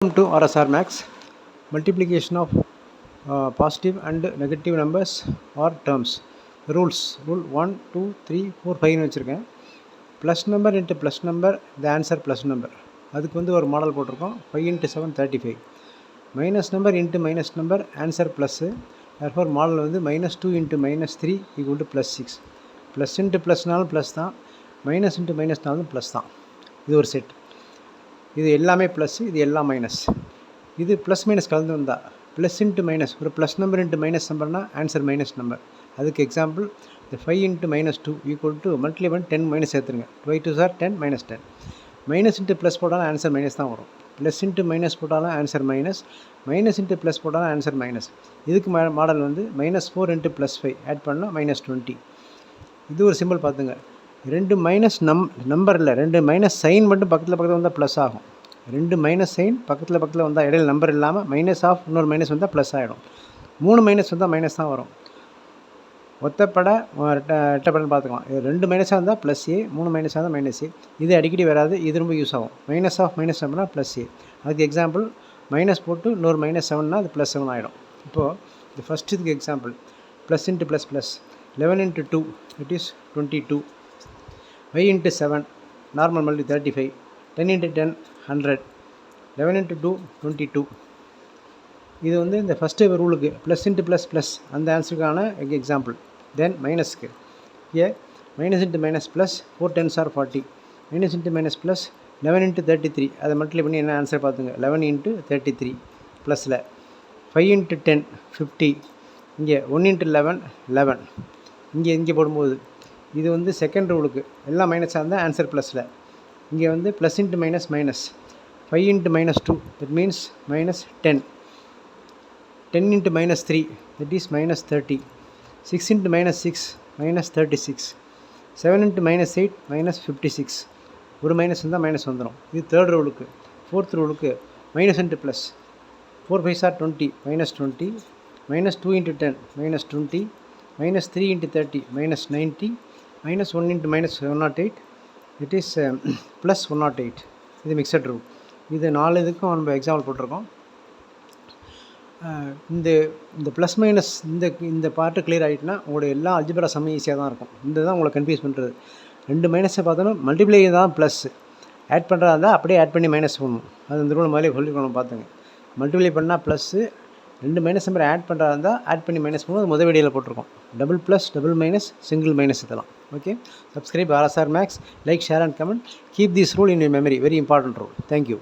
Welcome to RSR Max. Multiplication of positive and negative numbers or terms. Rules. Rule 1, 2, 3, 4, 5 வச்சுருக்கேன். Plus number into plus number the answer plus number. அதுக்கு வந்து ஒரு model போட்டிருக்கோம். 5 × 7 35. Minus number into minus number answer plus. Therefore model வந்து -2 × -3 = +6. Plus into ப்ளஸ்னாலும் plus தான், minus into மைனஸ்னாலும் plus தான். இது ஒரு செட். இது எல்லாமே ப்ளஸ், இது எல்லாம் மைனஸ். இது ப்ளஸ் மைனஸ் கலந்து வந்தால் ப்ளஸ் இன்ட்டு மைனஸ், ஒரு ப்ளஸ் நம்பர் இன்ட்டு மைனஸ் நம்பர்னால் ஆன்சர் மைனஸ் நம்பர். அதுக்கு எக்ஸாம்பிள் இந்த 5 × -2 = மல்டிப்ளை பண்ணி 10 மைனஸ் சேர்த்துருங்க. 5 2s are 10 -10. Minus into plus போட்டாலும் ஆன்சர் மைனஸ் தான் வரும். ப்ளஸ் இன்ட்டு மைனஸ் போட்டாலும் answer minus, minus into plus போட்டாலும் ஆன்சர் மைனஸ். இதுக்கு மாடல் வந்து -4 × +5 ஆட் பண்ணால் -20. இது ஒரு சிம்பிள் பார்த்துங்க. ரெண்டு மைனஸ் நம்பரில் ரெண்டு மைனஸ் சைன் மட்டும் பக்கத்தில் வந்தால் ப்ளஸ் ஆகும். ரெண்டு மைனஸ் சைன் பக்கத்தில் வந்தால் இடையில நம்பர் இல்லாமல் மைனஸ் ஆஃப் இன்னொரு மைனஸ் வந்தால் ப்ளஸ் ஆகிடும். 3 மைனஸ் வந்தால் மைனஸ் தான் வரும். ஒத்தப்படை ரெட்டப்படைன்னு பார்த்துக்கலாம். இது 2 மைனஸாக இருந்தால் ப்ளஸ் ஏ, 3 மைனஸாக இருந்தால் மைனஸ் ஏ. இது அடிக்கடி வராது, இது ரொம்ப யூஸ் ஆகும். Minus of minus நம்பர்னா plus A. அதுக்கு எக்ஸாம்பிள் மைனஸ் போட்டு இன்னொரு -7னா அது +7 ஆகிடும். இப்போது இது ஃபஸ்ட்டு இதுக்கு example plus into plus plus 11 × 2 it is 22. 5 × 7 normal multi 35. 10 × 10 100. 11 × 2 22. இது வந்து இந்த ஃபஸ்ட்டு ரூலுக்கு ப்ளஸ் இன்ட்டு ப்ளஸ் ப்ளஸ் அந்த ஆன்சருக்கான எக்ஸாம்பிள். தென் மைனஸ்க்கு minus into minus plus 4 10s are 40. Minus into minus plus 11 × 33. அதை மல்டிப்ளை பண்ணி என்ன ஆன்சர் பார்த்துங்க. 11 × 33 ப்ளஸில் 5 × 10 50. இங்கே 1 × 11 11. இங்கே போடும்போது இது வந்து செகண்ட் ரூலுக்கு எல்லாம் மைனஸாக இருந்தால் ஆன்சர் ப்ளஸில். இங்கே வந்து plus into minus minus 5 × -2 that means -10. 10 × -3 that is -30. 6 × -6 -36. 7 × -8 -56. ஒரு மைனஸ் இருந்தால் மைனஸ் வந்துடும். இது தேர்ட் ரூலுக்கு. ஃபோர்த் ரூலுக்கு minus into plus 4 5s are 20 -20. -2 × 10 -20. -3 × 30 -90. -1 × -108 it is +108. இது மிக்சட் ரூல். இது 4 இதுக்கும் நம்ம எக்ஸாம்பிள் போட்டிருக்கோம். இந்த ப்ளஸ் மைனஸ் இந்த பார்ட்டு கிளியர் ஆகிட்டுனா உங்களுடைய எல்லா அல்ஜிப்ரா சம்ம ஈஸியாக தான் இருக்கும். இந்த தான் உங்களை கன்ஃபியூஸ் பண்ணுறது. 2 மைனஸை பார்த்தோன்னா மல்டிப்ளை தான் ப்ளஸ், ஆட் பண்ணுறதா இருந்தால் அப்படியே ஆட் பண்ணி மைனஸ் பண்ணணும். அது இந்த ரூல் மாதிரியே சொல்லிக்கணும் பார்த்துங்க. மல்டிப்ளை பண்ணால் ப்ளஸ்ஸு, 2 மைனஸ் நம்பர் ஆட் பண்ணுறதா இருந்தால் ஆட் பண்ணி மைனஸ் பண்ணுவோம். அது முதல் வீடியோவில் போட்டிருக்கோம். Double plus, double minus, single minus இதெல்லாம். Okay, subscribe RSR Max, like, share and comment. Keep this rule in your memory. Very important rule. Thank you.